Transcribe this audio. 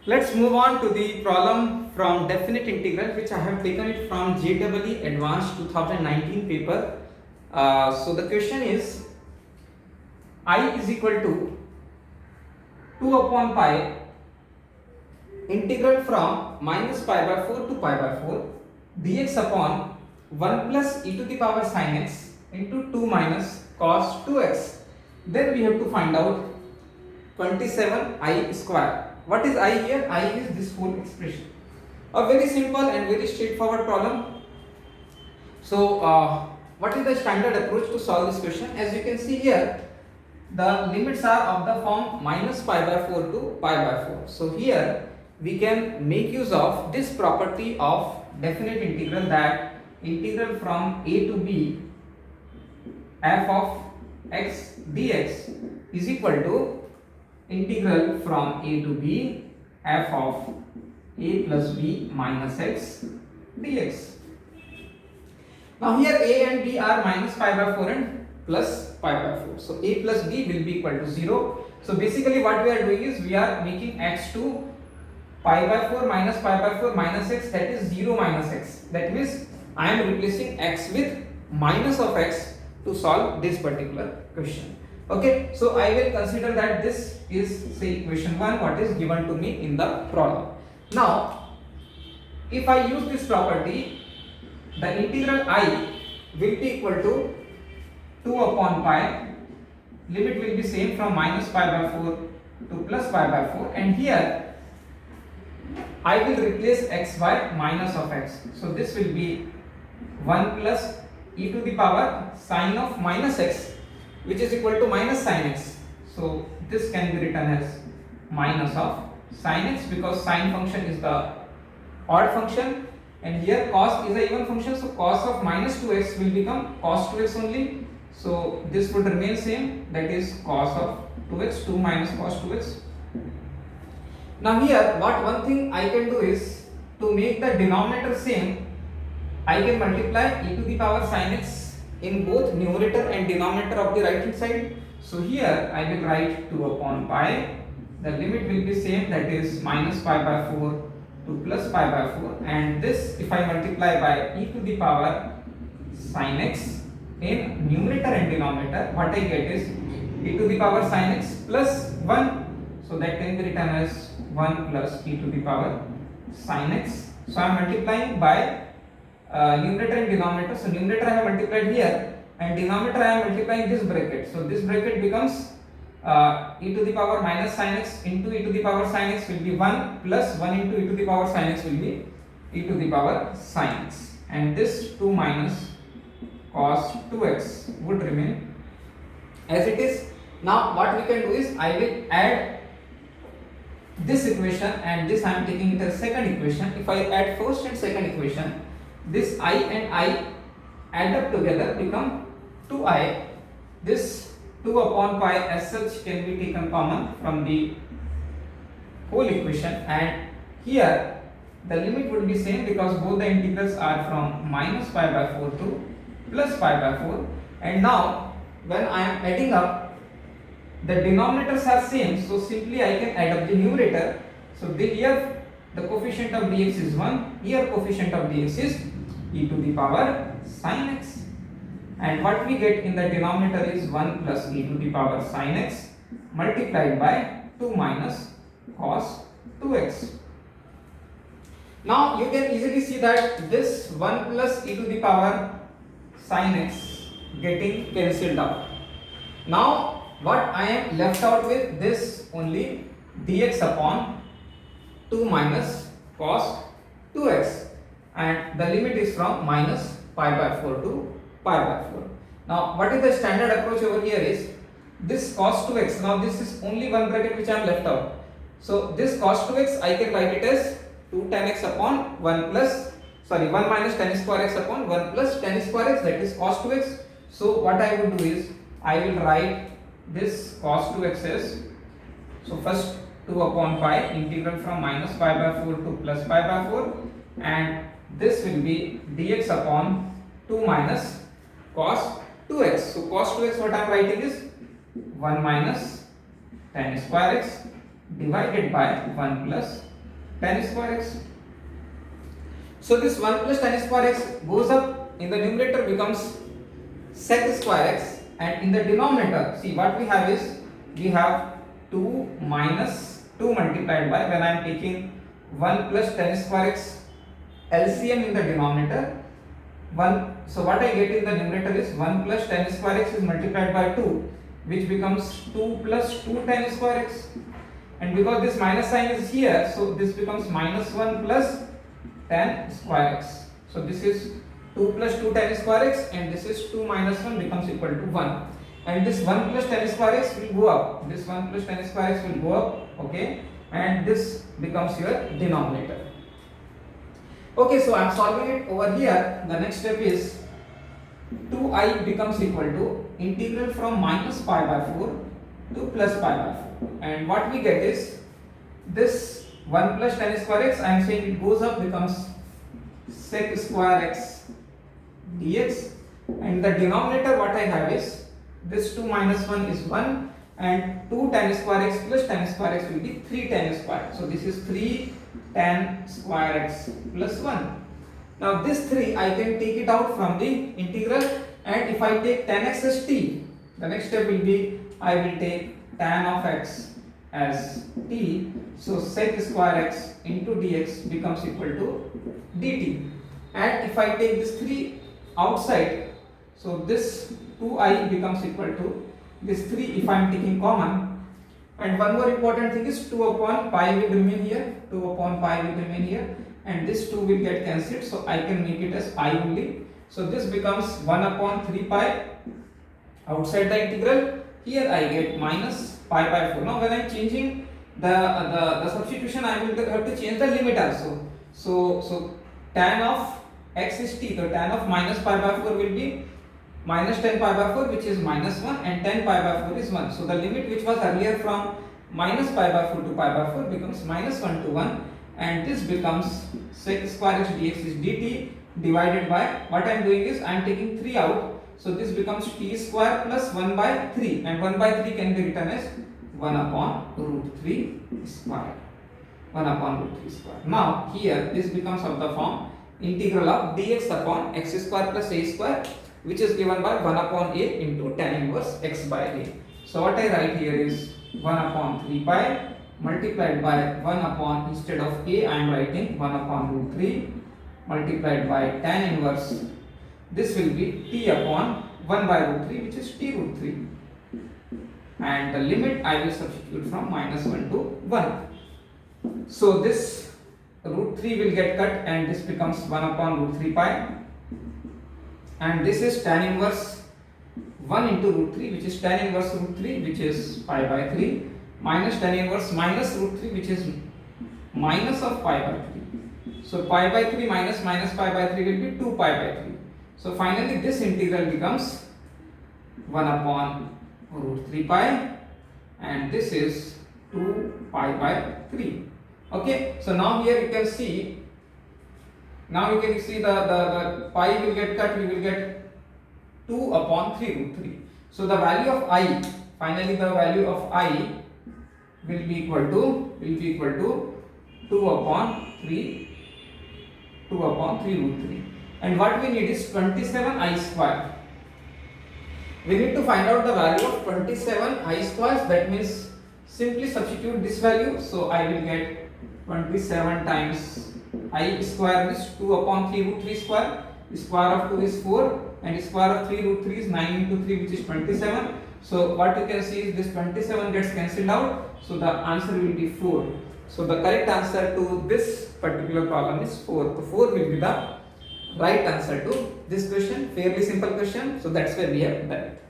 Let's move on to the problem from definite integral, which I have taken it from JEE Advanced 2019 paper. So the question is I is equal to 2 upon pi integral from minus pi by 4 to pi by 4 dx upon 1 plus e to the power sin x into 2 minus cos 2x. Then we have to find out 27i square. What is I here? I is this whole expression. A very simple and very straightforward problem. So, what is the standard approach to solve this question? As you can see here, the limits are of the form minus pi by 4 to pi by 4. So, here we can make use of this property of definite integral, that integral from a to b f of x dx is equal to integral from a to b f of a plus b minus x dx. Now here a and b are minus pi by 4 and plus pi by 4. So a plus b will be equal to 0. So basically what we are doing is we are making x to pi by 4 minus pi by 4 minus x, that is 0 minus x. That means I am replacing x with minus of x to solve this particular question. Okay, so I will consider that this is, say, equation 1 what is given to me in the problem. Now if I use this property, the integral I will be equal to 2 upon pi, limit will be same from minus pi by 4 to plus pi by 4, and here I will replace x by minus of x. So this will be 1 plus e to the power sine of minus x, which is equal to minus sin x. So this can be written as minus of sin x, because sine function is the odd function and here cos is a even function. So cos of minus 2x will become cos 2x only. So this would remain same, that is cos of 2x, 2 minus cos 2x. Now here what one thing I can do is, to make the denominator same, I can multiply e to the power sin x in both numerator and denominator of the right hand side. So here I will write 2 upon pi, the limit will be same, that is minus pi by 4 to plus pi by 4, and this if I multiply by e to the power sin x in numerator and denominator, what I get is e to the power sin x plus 1, so that can be written as 1 plus e to the power sin x. So I am multiplying by numerator and denominator. So numerator I have multiplied here and denominator I am multiplying this bracket. So this bracket becomes e to the power minus sin x into e to the power sin x will be 1 plus 1 into e to the power sin x will be e to the power sin x, and this 2 minus cos 2x would remain as it is. Now what we can do is I will add this equation, and this I am taking it as second equation. If I add first and second equation, this I and I add up together become 2i. This 2 upon pi as such can be taken common from the whole equation, and here the limit would be same because both the integrals are from minus pi by 4 to plus pi by 4. And now when I am adding up, the denominators are same, so simply I can add up the numerator. So here the coefficient of dx is 1, here coefficient of dx is e to the power sin x, and what we get in the denominator is 1 plus e to the power sin x multiplied by 2 minus cos 2x. Now you can easily see that this 1 plus e to the power sin x getting cancelled out. Now what I am left out with, this only dx upon 2 minus cos 2x, and the limit is from minus pi by 4 to pi by 4. Now what is the standard approach over here is this cos 2x. Now this is only one bracket which I am left out. So this cos 2x I can write it as 2 tan x upon 1 minus tan square x upon 1 plus tan square x, that is cos 2x. So what I would do is I will write this cos 2x as, so first 2 upon pi integral from minus pi by 4 to plus pi by 4, and this will be dx upon 2 minus cos 2x. So cos 2x what I am writing is 1 minus tan square x divided by 1 plus tan square x. So this 1 plus tan square x goes up in the numerator, becomes sec square x, and in the denominator, see what we have is, we have 2 minus 2 multiplied by, when I am taking 1 plus tan square x LCM in the denominator, 1, so what I get in the numerator is 1 plus tan square x is multiplied by 2, which becomes 2 plus 2 tan square x, and because this minus sign is here, so this becomes minus 1 plus tan square x. So this is 2 plus 2 tan square x, and this is 2 minus 1 becomes equal to 1, and this 1 plus tan square x will go up, this 1 plus tan square x will go up, okay, and this becomes your denominator. Okay, so I am solving it over here. The next step is 2I becomes equal to integral from minus pi by 4 to plus pi by 4, and what we get is this 1 plus tan square x, I am saying it goes up, becomes sec square x dx, and the denominator what I have is this 2 minus 1 is 1, and 2 tan square x plus tan square x will be 3 tan square, so this is 3 tan square x plus 1. Now this 3 I can take it out from the integral, and if I take tan x as t, the next step will be I will take tan of x as t, so sec square x into dx becomes equal to dt, and if I take this 3 outside, so this 2I becomes equal to this 3 if I am taking common. And one more important thing is 2 upon pi will remain here, 2 upon pi will remain here, and this 2 will get cancelled, so I can make it as I only. So this becomes 1 upon 3 pi outside the integral. Here I get minus pi by 4. Now when I am changing the substitution, I will have to change the limit also. So tan of x is t, so tan of minus pi by 4 will be minus 10 pi by 4, which is minus 1, and 10 pi by 4 is 1. So the limit which was earlier from minus pi by 4 to pi by 4 becomes minus 1 to 1, and this becomes sec square x dx is dt divided by, what I am doing is I am taking 3 out, so this becomes t square plus 1 by 3, and 1 by 3 can be written as 1 upon root 3 square, 1 upon root 3 square. Now here this becomes of the form integral of dx upon x square plus a square, which is given by 1 upon a into tan inverse x by a. So what I write here is 1 upon 3 pi multiplied by 1 upon, instead of a I am writing 1 upon root 3 multiplied by tan inverse, this will be t upon 1 by root 3, which is t root 3, and the limit I will substitute from minus 1 to 1. So this root 3 will get cut, and this becomes 1 upon root 3 pi, and this is tan inverse 1 into root 3, which is tan inverse root 3, which is pi by 3, minus tan inverse minus root 3, which is minus of pi by 3. So pi by 3 minus pi by 3 will be 2 pi by 3. So finally this integral becomes 1 upon root 3 pi, and this is 2 pi by 3. Okay, so now here you can see, the pi will get cut, we will get 2 upon 3 root 3. So the value of I, finally the value of I will be equal to 2 upon 3 root 3. And what we need is 27I square. We need to find out the value of 27I square, that means simply substitute this value, so I will get 27 times I square is 2 upon 3 root 3 square, square of 2 is 4, and square of 3 root 3 is 9 into 3, which is 27. So what you can see is this 27 gets cancelled out, so the answer will be 4. So the correct answer to this particular problem is 4. So 4 will be the right answer to this question, fairly simple question, so that's where we have done it.